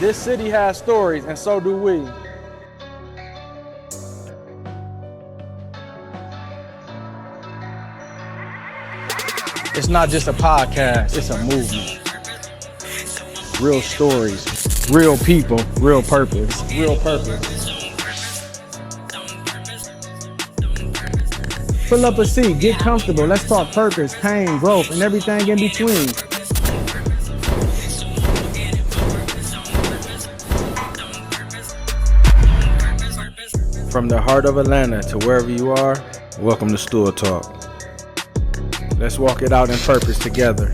This city has stories, and so do we. It's not just a podcast, it's a movement. Real stories, real people, real purpose, real purpose. Pull up a seat, get comfortable, let's talk purpose, pain, growth, and everything in between. From the heart of Atlanta to wherever you are, welcome to Stool Talk. Let's walk it out in purpose together.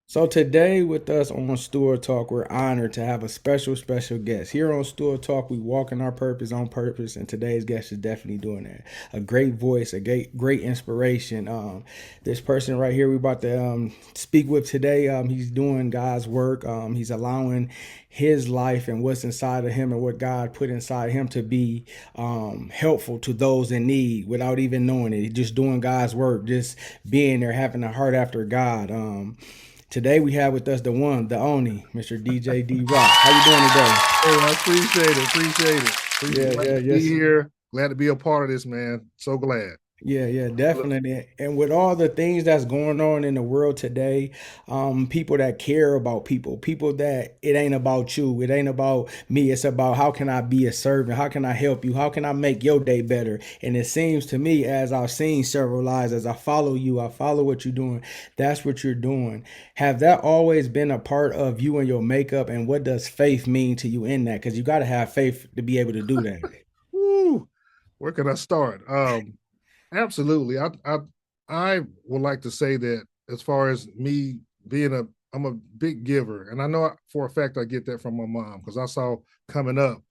So today with us on Stool Talk, we're honored to have a special guest. Here on Stool Talk, we walk in our purpose on purpose, and today's guest is definitely doing that. A great voice, a great inspiration. This person right here we about to speak with today, he's doing God's work. He's allowing his life and what's inside of him and what God put inside him to be helpful to those in need without even knowing it. He's just doing God's work, just being there, having a heart after God. Today we have with us the one, the only, Mr. DJ D Rock. How you doing today? Hey, I appreciate it. Glad to be here. Glad to be a part of this, man. So glad. Yeah, definitely. And with all the things that's going on in the world today, people that care about people that it ain't about you, it ain't about me, it's about how can I be a servant, how can I help you, how can I make your day better. And it seems to me, as I've seen several lives, as I follow you, I follow what you're doing, that's what you're doing. Have that always been a part of you and your makeup, and what does faith mean to you in that? Because you got to have faith to be able to do that. Woo! Where can I start? Absolutely. I would like to say that as far as me being I'm a big giver, and I know for a fact I get that from my mom because I saw coming up,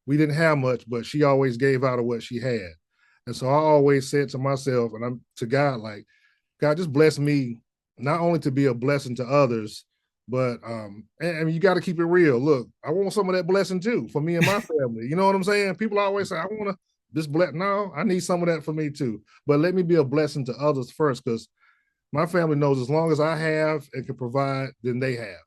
we didn't have much, but she always gave out of what she had, and so I always said to myself and I'm to God, like, God, just bless me not only to be a blessing to others, but and you got to keep it real. Look, I want some of that blessing too for me and my family. You know what I'm saying? People always say, I want to this bless. No, I need some of that for me too. But let me be a blessing to others first, because my family knows as long as I have and can provide, then they have.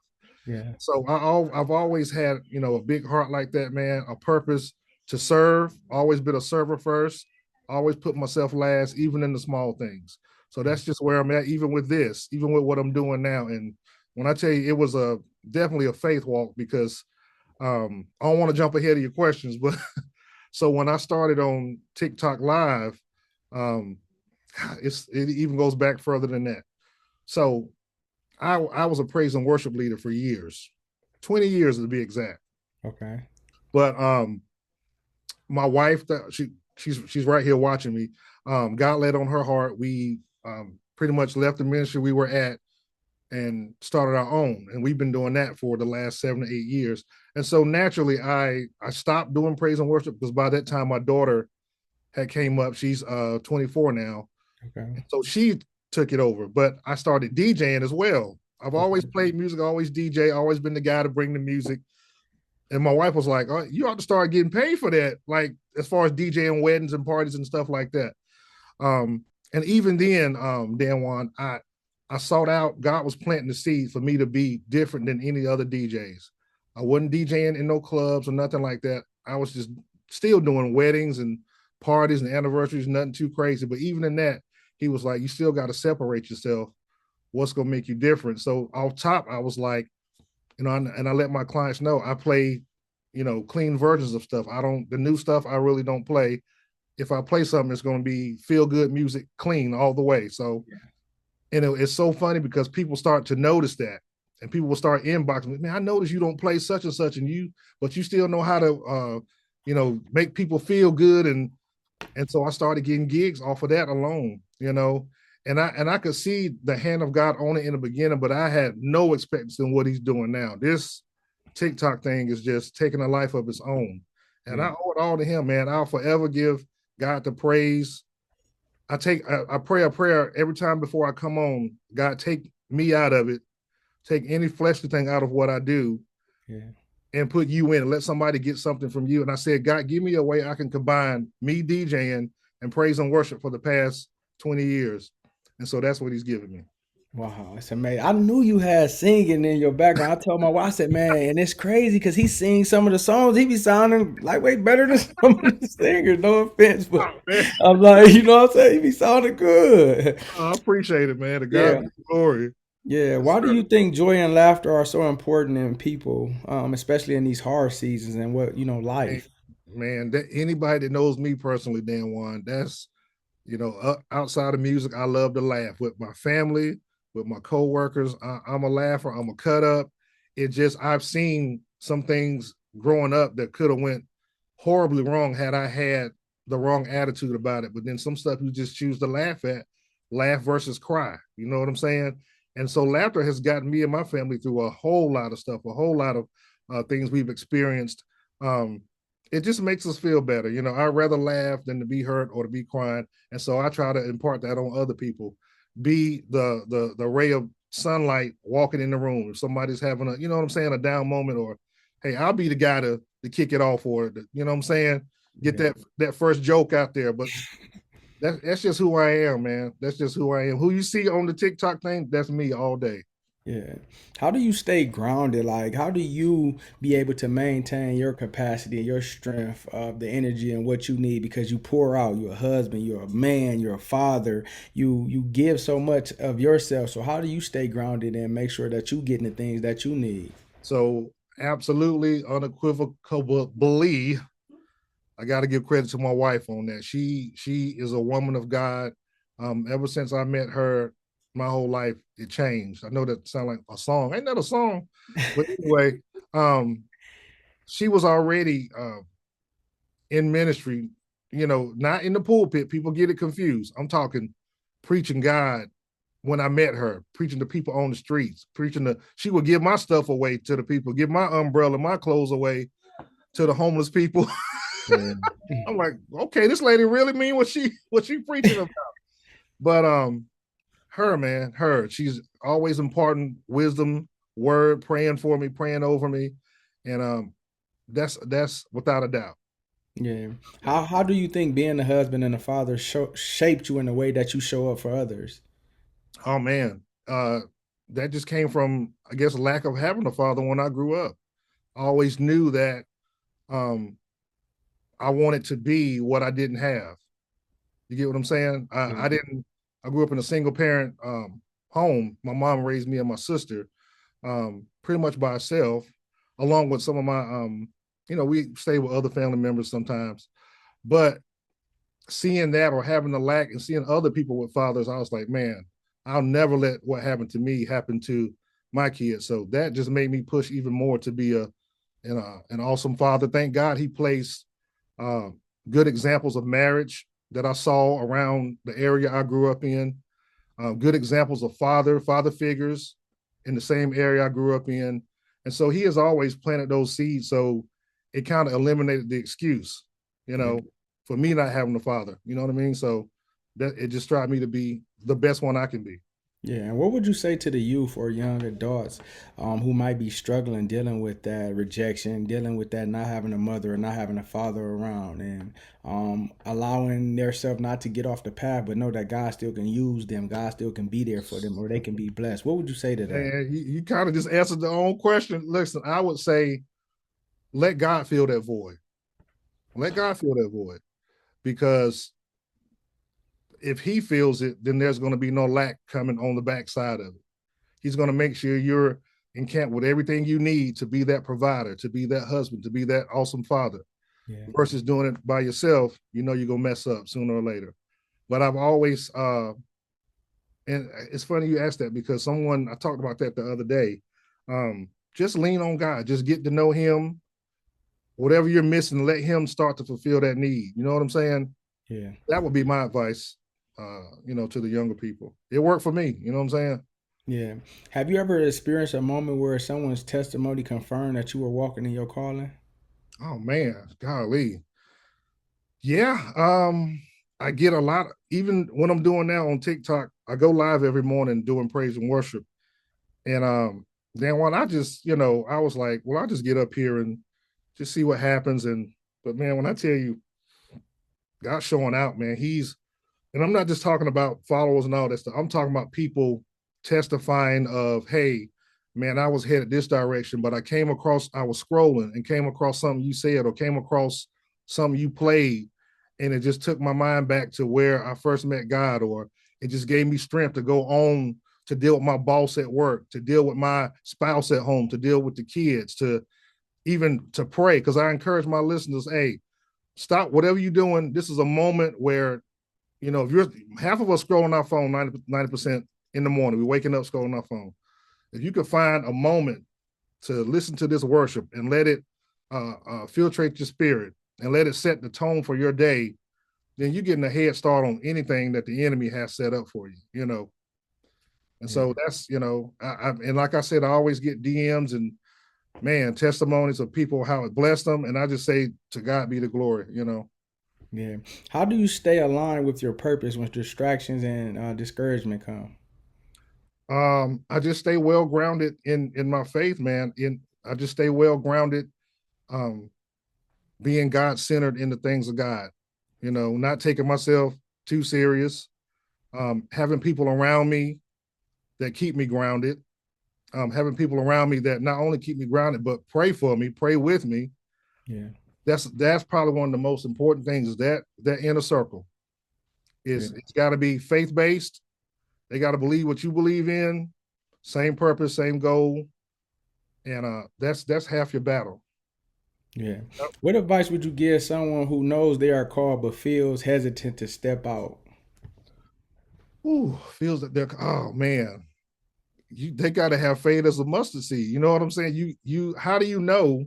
Yeah. So I've always had, a big heart like that, man, a purpose to serve, always been a server first, always put myself last, even in the small things. So that's just where I'm at, even with this, even with what I'm doing now. And when I tell you, it was definitely a faith walk, because I don't want to jump ahead of your questions, but so when I started on TikTok Live, it even goes back further than that. So I was a praise and worship leader for years, 20 years to be exact. Okay. But my wife, she's right here watching me. God led on her heart. We pretty much left the ministry we were at and started our own. And we've been doing that for the last 7 to 8 years. And so naturally, I stopped doing praise and worship because by that time my daughter had came up. She's 24 now. Okay. So she took it over. But I started DJing as well. I've always played music, always DJ, always been the guy to bring the music. And my wife was like, oh, you ought to start getting paid for that, like as far as DJing weddings and parties and stuff like that. And even then, Dan Juan, I sought out, God was planting the seed for me to be different than any other DJs. I wasn't DJing in no clubs or nothing like that. I was just still doing weddings and parties and anniversaries, nothing too crazy. But even in that, he was like, you still got to separate yourself. What's going to make you different? So off top, I was like, and I let my clients know I play, clean versions of stuff. The new stuff, I really don't play. If I play something, it's going to be feel good music, clean all the way. So, and it's so funny because people start to notice that, and people will start inboxing me. Man, I noticed you don't play such and such, but you still know how to, make people feel good, and so I started getting gigs off of that alone, and I could see the hand of God on it in the beginning, but I had no expectancy in what He's doing now. This TikTok thing is just taking a life of its own, and I owe it all to Him, man. I'll forever give God the praise. I pray a prayer every time before I come on. God, take me out of it. Take any fleshly thing out of what I do. Yeah. and put you in and let somebody get something from you. And I said, God, give me a way I can combine me DJing and praise and worship for the past 20 years. And so that's what he's giving me. Wow, it's amazing. I knew you had singing in your background. I told my wife, I said, man, and it's crazy because he sings some of the songs. He be sounding like way better than some of the singers. No offense, but Oh, man. I'm like, you know what I'm saying? He be sounding good. I appreciate it, man. To God Yeah. be the glory. Yeah. Yes, Why do sir. you think joy and laughter are so important in people, especially in these hard seasons and what, Man, life? man, that anybody that knows me personally, Dan Juan, that's outside of music, I love to laugh with my family, with my coworkers. I'm a laugher. I'm a cut up. It just I've seen some things growing up that could have went horribly wrong had I had the wrong attitude about it. But then some stuff you just choose to laugh at, laugh versus cry. You know what I'm saying? And so laughter has gotten me and my family through a whole lot of stuff, a whole lot of things we've experienced. Um, it just makes us feel better. I'd rather laugh than to be hurt or to be crying. And so I try to impart that on other people. Be the ray of sunlight walking in the room. If somebody's having a, what I'm saying, a down moment, or hey, I'll be the guy to kick it off for it. You know what I'm saying? Get Yeah. that first joke out there. But that's just who I am, man. That's just who I am. Who you see on the TikTok thing, that's me all day. Yeah. How do you stay grounded? Like, how do you be able to maintain your capacity and your strength of the energy and what you need because you pour out, you're a husband, you're a man, you're a father, you give so much of yourself. So how do you stay grounded and make sure that you getting the things that you need? So absolutely unequivocally, I got to give credit to my wife on that. She is a woman of God. Ever since I met her, my whole life it changed. I know that sounds like a song. Ain't that a song? But anyway, um, she was already in ministry. Not in the pulpit. People get it confused. I'm talking preaching God when I met her, preaching to people on the streets, preaching to. She would give my stuff away to the people, give my umbrella, my clothes away to the homeless people. Yeah. I'm like, okay, this lady really mean what she preaching about. But her man, she's always imparting wisdom, word, praying for me, praying over me, and that's without a doubt. Yeah. How do you think being a husband and a father shaped you in a way that you show up for others? Oh man, that just came from I guess lack of having a father when I grew up. I always knew that um, I wanted to be what I didn't have. You get what I'm saying? I Yeah. didn't. I grew up in a single parent home. My mom raised me and my sister pretty much by herself, along with some of my we stay with other family members sometimes. But seeing that or having the lack and seeing other people with fathers, I was like, man, I'll never let what happened to me happen to my kids. So that just made me push even more to be an awesome father. Thank God he placed uh, good examples of marriage that I saw around the area I grew up in. Good examples of father figures in the same area I grew up in. And so he has always planted those seeds. So it kind of eliminated the excuse, you Yeah. know, for me not having a father. You know what I mean? So that it just tried me to be the best one I can be. Yeah, and what would you say to the youth or young adults who might be struggling, dealing with that rejection, dealing with that not having a mother or not having a father around, and allowing themselves not to get off the path, but know that God still can use them, God still can be there for them, or they can be blessed? What would you say to that? And you kind of just answered the own question. Listen, I would say let God fill that void. Let God fill that void because if he feels it, then there's going to be no lack coming on the backside of it. He's going to make sure you're encamped with everything you need to be that provider, to be that husband, to be that awesome father. Yeah, Versus doing it by yourself, you're gonna mess up sooner or later. But I've always, and it's funny you asked that because someone I talked about that the other day. Just lean on God, just get to know Him. Whatever you're missing, let Him start to fulfill that need. You know what I'm saying? yeah. That would be my advice, to the younger people. It worked for me. You know what I'm saying? Yeah. Have you ever experienced a moment where someone's testimony confirmed that you were walking in your calling? Oh man, golly, yeah. I get a lot. Even when I'm doing now on TikTok, I go live every morning doing praise and worship, and then when I just, I was like, well, I'll just get up here and just see what happens. But man, when I tell you, God's showing out, man, and I'm not just talking about followers and all that stuff. I'm talking about people testifying of, hey, man, I was headed this direction, but I was scrolling and came across something you said or came across something you played. And it just took my mind back to where I first met God, or it just gave me strength to go on to deal with my boss at work, to deal with my spouse at home, to deal with the kids, to even to pray. Because I encourage my listeners, hey, stop whatever you're doing. This is a moment where, if you're half of us scrolling our phone 90% in the morning, we're waking up scrolling our phone. If you could find a moment to listen to this worship and let it filtrate your spirit and let it set the tone for your day, then you're getting a head start on anything that the enemy has set up for you. And Yeah. so that's, and like I said, I always get DMs and man, testimonies of people, how it blessed them. And I just say, to God be the glory. Yeah. How do you stay aligned with your purpose when distractions and discouragement come? I just stay well grounded in my faith, man. I just stay well grounded, um, being God centered in the things of God. Not taking myself too serious. Having people around me that keep me grounded. Having people around me that not only keep me grounded but pray for me, pray with me. Yeah. That's probably one of the most important things, is that inner circle. Yeah. It's got to be faith based. They got to believe what you believe in, same purpose, same goal, and that's half your battle. Yeah. What advice would you give someone who knows they are called but feels hesitant to step out? Ooh, feels that they're, oh man, they got to have faith as a mustard seed. You know what I'm saying? How do you know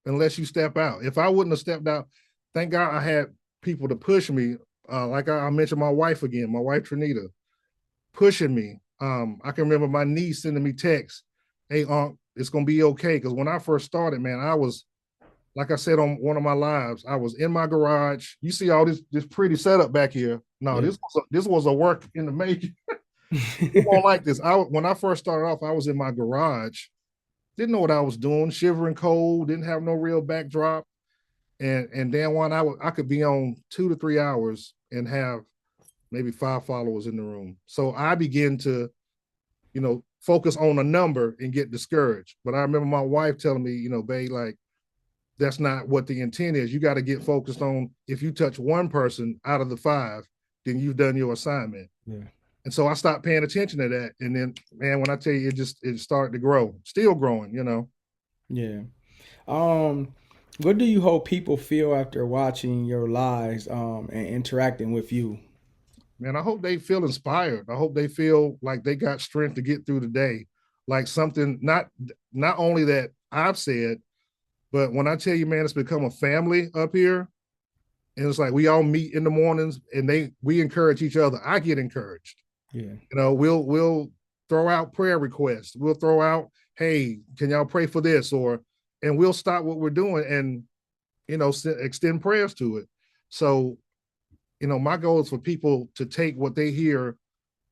unless you step out? If I wouldn't have stepped out, thank God I had people to push me. Like I mentioned, my wife again, my wife Trinita, pushing me. I can remember my niece sending me texts, "Hey, it's gonna be okay." Because when I first started, man, I was, like I said on one of my lives, I was in my garage. You see all this pretty setup back here. No, Yeah. this was a work in the making. You won't like this. When I first started off, I was in my garage, didn't know what I was doing, shivering cold, didn't have no real backdrop, and then I could be on 2 to 3 hours and have maybe 5 followers in the room. So I began to, focus on a number and get discouraged. But I remember my wife telling me, babe, like, that's not what the intent is. You got to get focused on, if you touch one person out of the five, then you've done your assignment. Yeah. And so I stopped paying attention to that. And then, man, when I tell you, it started to grow, still growing. Yeah. Um, what do you hope people feel after watching your lives and interacting with you? Man, I hope they feel inspired. I hope they feel like they got strength to get through the day. Like something, not only that I've said, but when I tell you, man, it's become a family up here. And it's like we all meet in the mornings and we encourage each other. I get encouraged. Yeah. We'll throw out prayer requests. We'll throw out, hey, can y'all pray for this? And we'll stop what we're doing and extend prayers to it. So, my goal is for people to take what they hear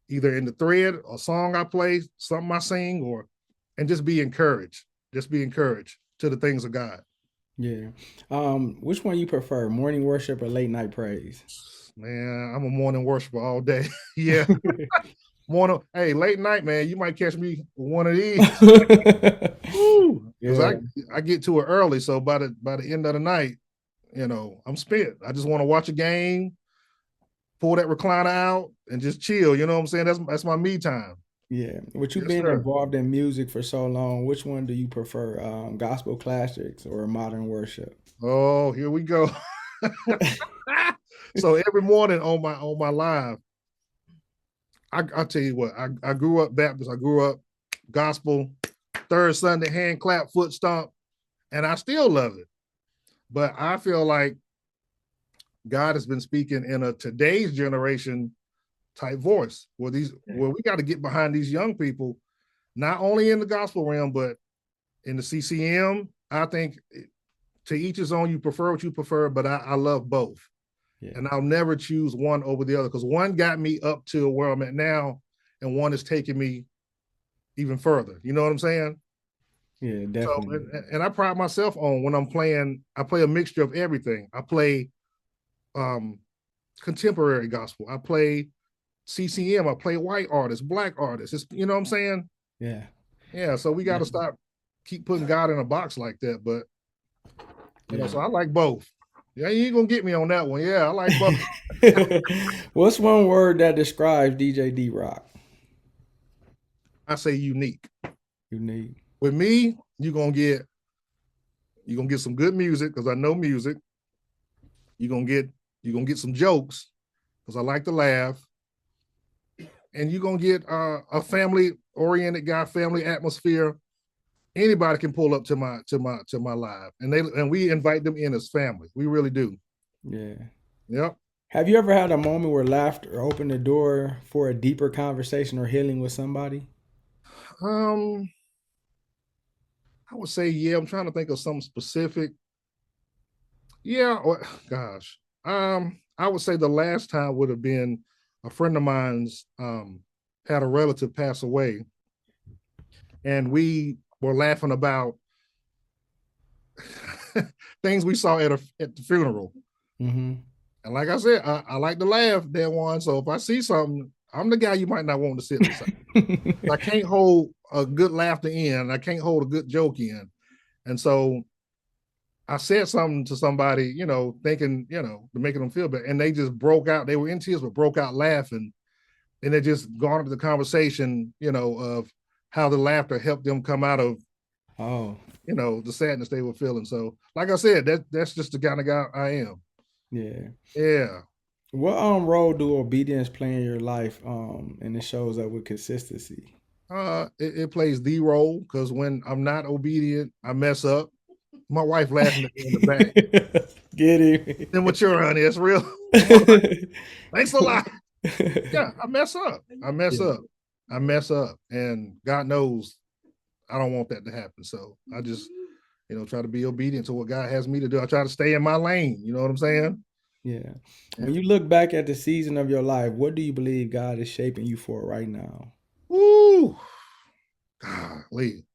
either in the thread, a song I play, something I sing, and just be encouraged. Just be encouraged to the things of God. Yeah. Which one you prefer, morning worship or late night praise? Man, I'm a morning worshiper all day. Yeah. Morning, hey, late night, man. You might catch me with one of these. Because Yeah. I get to it early. So by the end of the night, I'm spent. I just want to watch a game, pull that recliner out, and just chill. You know what I'm saying? That's my me time. Yeah. With you Yes, being sir. involved in music for so long, which one do you prefer, gospel classics or modern worship? Oh, here we go. So every morning on my live, I tell you what, I grew up Baptist, I grew up gospel, third Sunday, hand clap, foot stomp, and I still love it. But I feel like God has been speaking in a today's generation type voice, where we got to get behind these young people, not only in the gospel realm, but in the CCM. I think to each his own. You prefer what you prefer, but I love both, Yeah. and I'll never choose one over the other, because one got me up to where I'm at now, and one is taking me even further. You know what I'm saying? Yeah, So, definitely. and I pride myself on when I'm playing. I play a mixture of everything. I play um, contemporary gospel. I play CCM. I play white artists, black artists. It's, you know what I'm saying? Yeah. Yeah. So we got to Definitely. stop keep putting God in a box like that. But Yeah. so I like both. Yeah, you ain't gonna get me on that one. Yeah, I like both. What's one word that describes DJ D Rock? I say unique. Unique. With me, you're gonna get some good music because I know music. You're gonna get you're gonna get some jokes because I like to laugh, and you're gonna get a family oriented guy, family atmosphere. Anybody can pull up to my live, and we invite them in as family. We really do. Yeah. Yep. Have you ever had a moment where laughter opened the door for a deeper conversation or healing with somebody? Um, I would say yeah. I'm trying to think of something specific. Yeah. Or, gosh. I would say the last time would have been a friend of mine's had a relative pass away, and we were laughing about things we saw at the funeral. Mm-hmm. And like I said, I like to laugh, that one. So if I see something, I'm the guy you might not want to sit beside. I can't hold a good laughter in. I can't hold a good joke in. And so I said something to somebody, thinking, to making them feel better. And they just broke out. They were in tears, but broke out laughing. And it just garnered the conversation, of how the laughter helped them come out of, Oh, the sadness they were feeling. So, like I said, that's just the kind of guy I am. yeah. Yeah. What role do obedience play in your life? And it shows up with consistency. It plays the role because when I'm not obedient, I mess up. My wife laughing at me in the back. Get him. Then what you're on is real. Come on, thanks a lot. Yeah, I mess up. I mess Yeah, up. I mess up, and God knows I don't want that to happen. So I just, try to be obedient to what God has me to do. I try to stay in my lane. You know what I'm saying? yeah. Yeah. When you look back at the season of your life, what do you believe God is shaping you for right now? Woo, golly.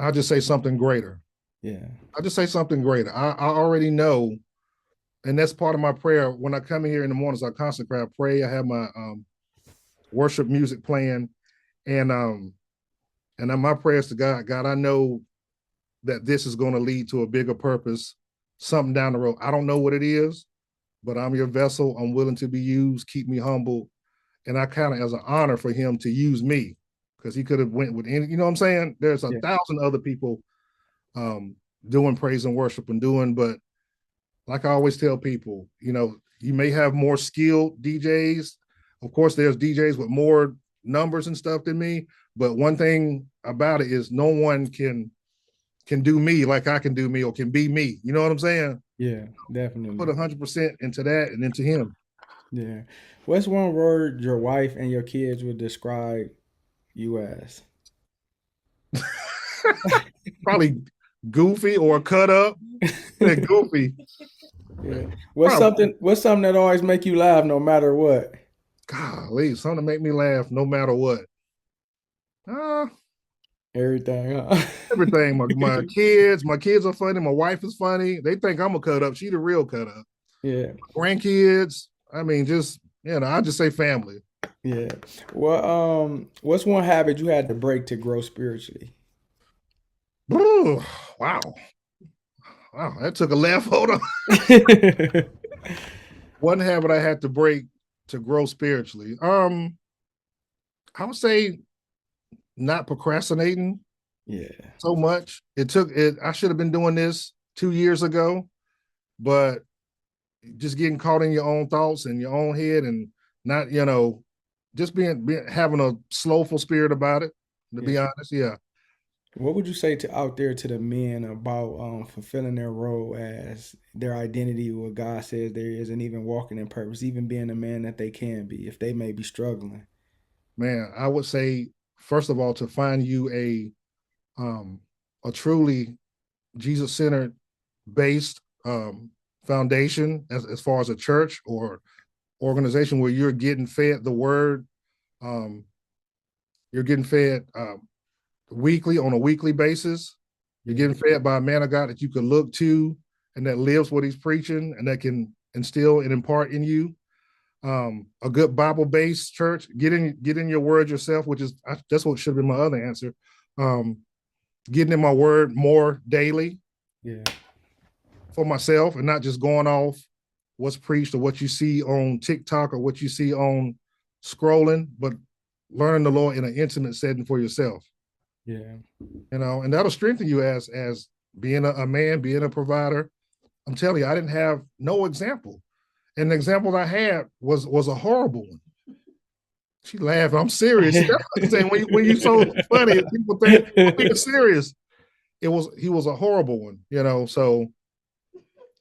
I'll just say something greater. Yeah. I'll just say something greater. I already know, and that's part of my prayer. When I come in here in the mornings, I constantly pray. I have my worship music playing, and my prayers to God. God, I know that this is going to lead to a bigger purpose, something down the road. I don't know what it is, but I'm your vessel. I'm willing to be used. Keep me humble, and I kind of as an honor for Him to use me because He could have went with any. You know what I'm saying? There's a Yeah. thousand other people um, doing praise and worship and doing, but like I always tell people, you may have more skilled DJs. Of course, there's DJs with more numbers and stuff than me. But one thing about it is no one can do me like I can do me or can be me. You know what I'm saying? Yeah, I put definitely. 100% into that and into him. Yeah. What's one word your wife and your kids would describe you as? Probably goofy or cut up. Goofy. Yeah. What's Probably. something that always make you laugh no matter what? Golly, something to make me laugh no matter what. Uh, Everything, huh? everything. My kids are funny. My wife is funny. They think I'm a cut up. She the real cut up. Yeah. Grandkids. I mean, just I just say family. Yeah. Well, what's one habit you had to break to grow spiritually? Ooh, wow, wow, that took a left. Hold on. One habit I had to break to grow spiritually. I would say not procrastinating Yeah. so much. It took it. I should have been doing this 2 years ago, but just getting caught in your own thoughts and your own head and not, just being having a slowful spirit about it. To Yeah. be honest, yeah. What would you say to out there to the men about fulfilling their role as their identity, what God says there is, and even walking in purpose, even being the man that they can be, if they may be struggling? Man, I would say first of all to find you um a truly Jesus centered based foundation as far as a church or organization where you're getting fed the word, um, you're getting fed weekly on a weekly basis. You're Yeah. getting fed by a man of God that you can look to and that lives what he's preaching and that can instill and impart in you. A good Bible based church. Get in your word yourself, which is that's what should have been my other answer. Um, Getting in my word more daily Yeah. for myself and not just going off what's preached or what you see on TikTok or what you see on scrolling, but learning the Lord in an intimate setting for yourself. Yeah. And that'll strengthen you as being a man, being a provider. I'm telling you, I didn't have no example. And the example I had was a horrible one. She laughed. I'm serious. See, that's what I'm saying. When you so funny, people think I'm being serious. He was a horrible one, So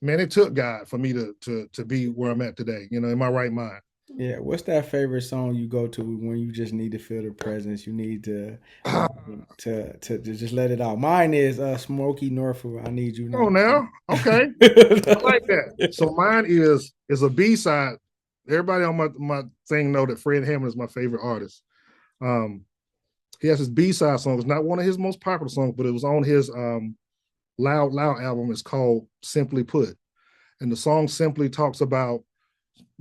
man, it took God for me to be where I'm at today, in my right mind. Yeah, what's that favorite song you go to when you just need to feel the presence? You need to to just let it out. Mine is Smokey Norfolk. I need you Oh, now. now, okay, I like that. So mine is a B side. Everybody on my thing know that Fred Hammond is my favorite artist. Um, he has his B side song. It's not one of his most popular songs, but it was on his Loud Loud album. It's called Simply Put, and the song simply talks about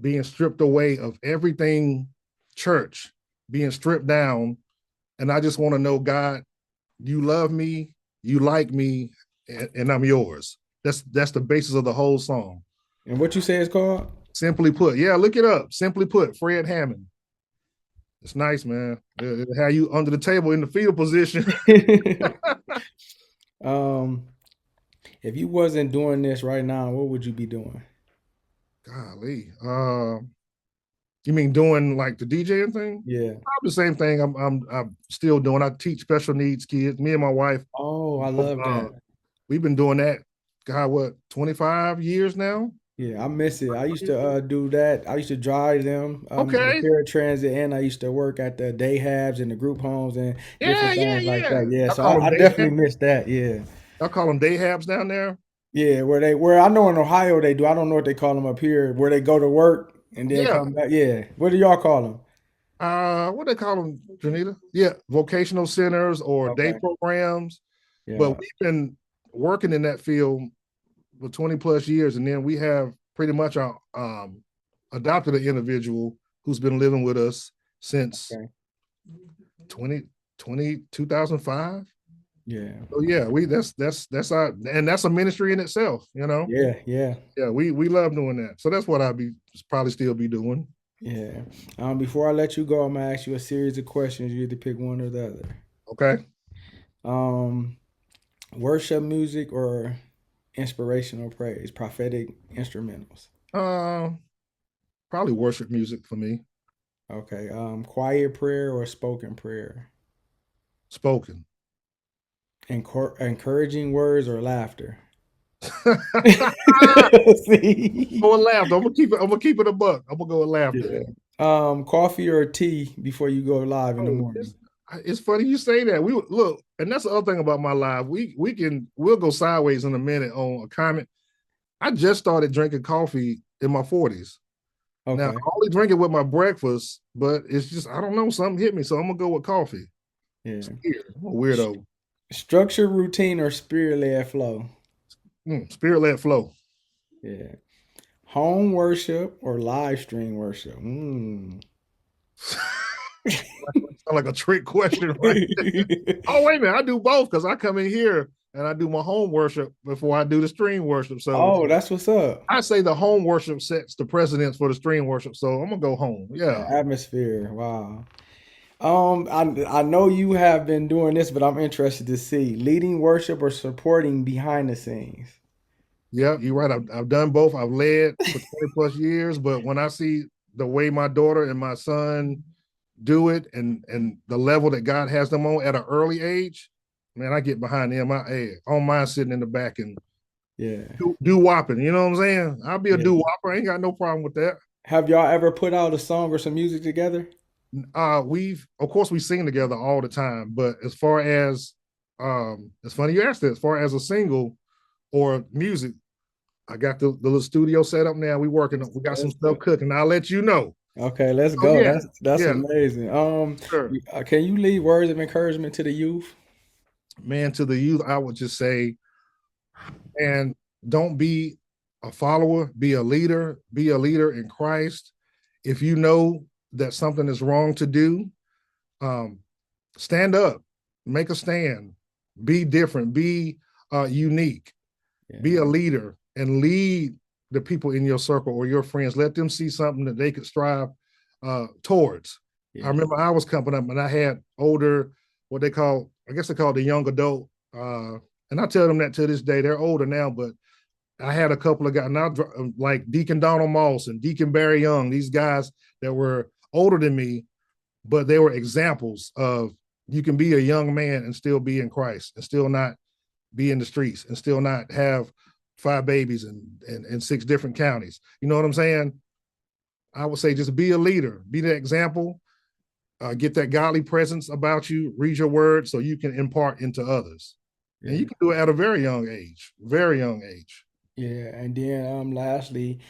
being stripped away of everything church, being stripped down. And I just want to know, God, you love me, you like me, and I'm yours. That's the basis of the whole song. And what you say it's called? Simply Put. Yeah, look it up. Simply Put, Fred Hammond. It's nice, man. It'll have you under the table in the field position. um, if you wasn't doing this right now, what would you be doing? Golly. You mean doing like the DJing thing? Yeah. Probably the same thing I'm still doing. I teach special needs kids. Me and my wife, Oh, I love uh, that. we've been doing that, God, what, 25 years now? Yeah, I miss it. I used to do that. I used to drive them on the Okay. paratransit, and I used to work at the day habs and the group homes and Yeah, different yeah, things like yeah. that. Yeah, I so call them I day definitely habs. miss that. Yeah, I call them day habs down there. yeah. Where I know in Ohio they do. I don't know what they call them up here. Where they go to work and then Yeah. come back. Yeah. What do y'all call them? What do they call them, Janita? Yeah, vocational centers or day Okay. programs. But Yeah. we've been working in that field for 20 plus years, and then we have pretty much adopted an individual who's been living with us since Okay. 2005. Yeah. So yeah, we that's our, and that's a ministry in itself. Yeah. Yeah. Yeah, we love doing that. So that's what I'll be probably still be doing. Yeah. Before I let you go, I'm gonna ask you a series of questions. You have to pick one or the other. Okay. Um, Worship music or inspirational praise, prophetic instrumentals. Uh, Probably worship music for me. Okay. Quiet prayer or spoken prayer. Spoken. Encouraging words or laughter. Go See? with laughter. I'm gonna keep it a buck. I'm gonna go with laughter. Yeah. Coffee or tea before you go live in the Oh, morning. it's funny you say that. We look, and that's the other thing about my live. We'll go sideways in a minute on a comment. I just started drinking coffee in my 40s. Now Okay. I only drink it with my breakfast, but it's just I don't know, something hit me, so I'm gonna go with coffee. It's Yeah. weird. I'm a weirdo. Structured routine or spirit led flow. Spirit led flow. Yeah. Home worship or live stream worship. Sound like a trick question, right? Oh, wait a minute. I do both because I come in here and I do my home worship before I do the stream worship. So Oh, that's what's up. I say the home worship sets the precedence for the stream worship. So I'm gonna go home. The Yeah. atmosphere. Wow. I know you have been doing this, but I'm interested to see leading worship or supporting behind the scenes. Yeah, you're right. I've done both. I've led for 20 plus years, but when I see the way my daughter and my son do it and the level that God has them on at an early age, man, I get behind them. I don't mind sitting in the back and Yeah. do whopping. You know what I'm saying? I'll be a do Yeah. whopper. I ain't got no problem with that. Have y'all ever put out a song or some music together? We've of course we sing together all the time, but as far as it's funny you asked that. As far as a single or music, I got the little studio set up now. We got some Let's stuff go. cooking. I'll let you know. Okay, let's Oh go. yeah, That's yeah, amazing. sure. Can you leave words of encouragement to the youth? Man, to the youth, I would just say, and don't be a follower, be a leader, be a leader in Christ. If you know that something is wrong to do, um, stand up, make a stand, be different, be unique, Yeah, be a leader, and lead the people in your circle or your friends. Let them see something that they could strive towards. I yeah, remember I was coming up and I had older, what they call, I guess they call it the young adult. And I tell them that to this day. They're older now, but I had a couple of guys now, like Deacon Donald Moss and Deacon Barry Young, these guys that were older than me, but they were examples of you can be a young man and still be in Christ and still not be in the streets and still not have five babies and six different counties. You know what I'm saying? I would say just be a leader, be the example, get that godly presence about you, read your word so you can impart into others. And you yeah. can do it at a very young age, very young age. Yeah, and then lastly,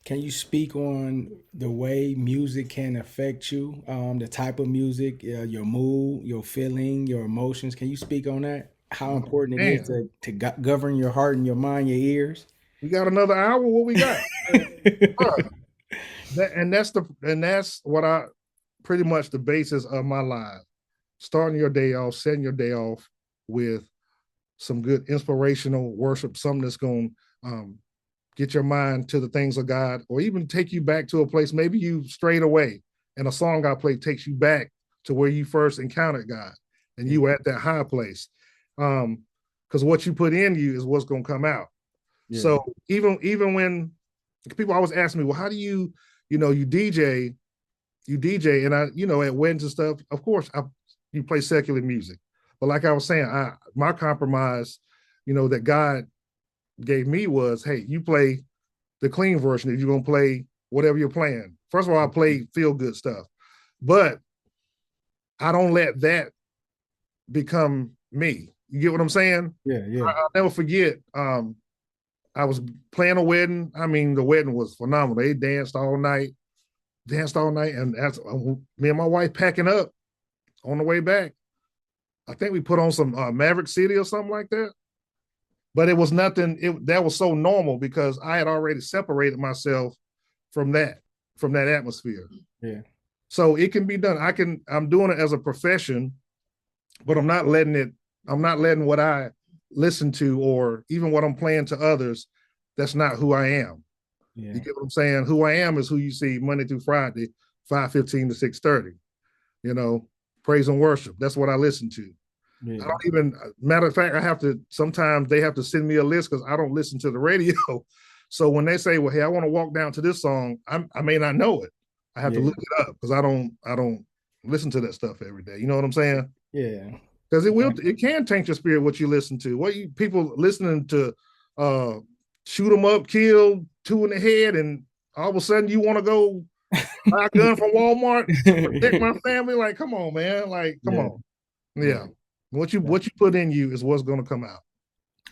can you speak on the way music can affect you? The type of music, your mood, your feeling, your emotions. Can you speak on that? How important it is Man, to govern your heart and your mind, your ears. we got another hour. What we got? That's what I pretty much the basis of my life. Starting your day off, setting your day off with some good inspirational worship, something that's going to get your mind to the things of God, or even take you back to a place. Maybe you strayed away, and a song I played takes you back to where you first encountered God, and Yeah, you were at that high place. Because what you put in you is what's going to come out. yeah, So even when people always ask me, well, how do you DJ, and at weddings and stuff. Of course, you play secular music, but like I was saying, my compromise, that God gave me was, hey, you play the clean version if you're gonna play whatever you're playing. First of all, I play feel good stuff, but I don't let that become me. You get what I'm saying? yeah, yeah, I'll never forget. I was playing a wedding. I mean, the wedding was phenomenal. They danced all night, and as me and my wife packing up on the way back, I think we put on some Maverick City or something like that. But it was nothing. That was so normal because I had already separated myself from that from that atmosphere. yeah, So it can be done. I'm doing it as a profession, but I'm not letting it. I'm not letting what I listen to or even what I'm playing to others. That's not who I am. You yeah, get what I'm saying? Who I am is who you see Monday through Friday, 5:15 to 6:30. You know, praise and worship. That's what I listen to. I yeah, don't even, matter of fact, I have to, sometimes they have to send me a list because I don't listen to the radio. So when they say, well, hey, I want to walk down to this song, I may not know it. I have to yeah, look it up because I don't listen to that stuff every day. You know what I'm saying? yeah. Because it can taint your spirit what you listen to. What you people listening to uh shoot them up, kill two in the head, and all of a sudden you want to go buy a gun from Walmart to protect my family. Like, come on, man. Like, come Yeah, on. yeah. Yeah. What you put in you is what's gonna come out.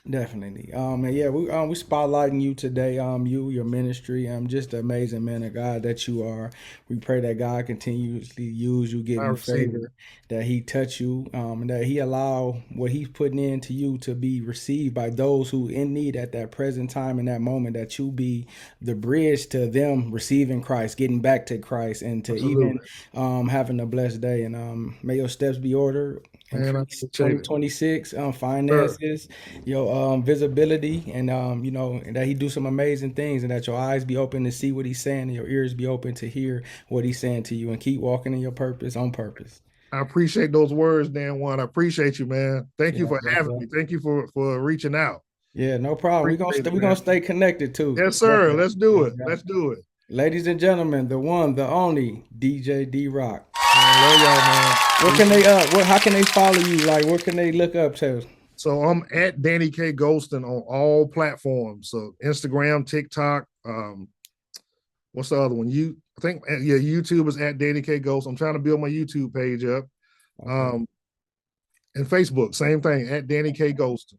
Definitely. And yeah, we spotlighting you today. You, your ministry. Just an amazing man of God that you are. We pray that God continuously use you, give I you receive it. favor, that He touch you, and that He allow what He's putting into you to be received by those who in need at that present time in that moment. That you be the bridge to them receiving Christ, getting back to Christ, and to even Absolutely. having a blessed day. And may your steps be ordered. Man, I Increase appreciate it. 2026 Sir, finances, your visibility, and and that He do some amazing things, and that your eyes be open to see what He's saying, and your ears be open to hear what He's saying to you, and keep walking in your purpose on purpose. I appreciate those words, Dan One. I appreciate you, man. Thank you Yeah, for yes, having sir. me. Thank you for reaching out. Yeah, no problem. Appreciate it, We gonna man. stay connected too. Yes, sir. Definitely. Let's do Yes, it. sir. Let's do it. Ladies and gentlemen, the one, the only DJ D Rock. Man, love y'all, man. What can they what how can they follow you? Like what can they look up to? So I'm at Danny K. Golston on all platforms. So Instagram, TikTok, what's the other one? I think yeah, YouTube is at Danny K. Ghost. I'm trying to build my YouTube page up. Okay. Um, and Facebook, same thing, at Danny K. Golston.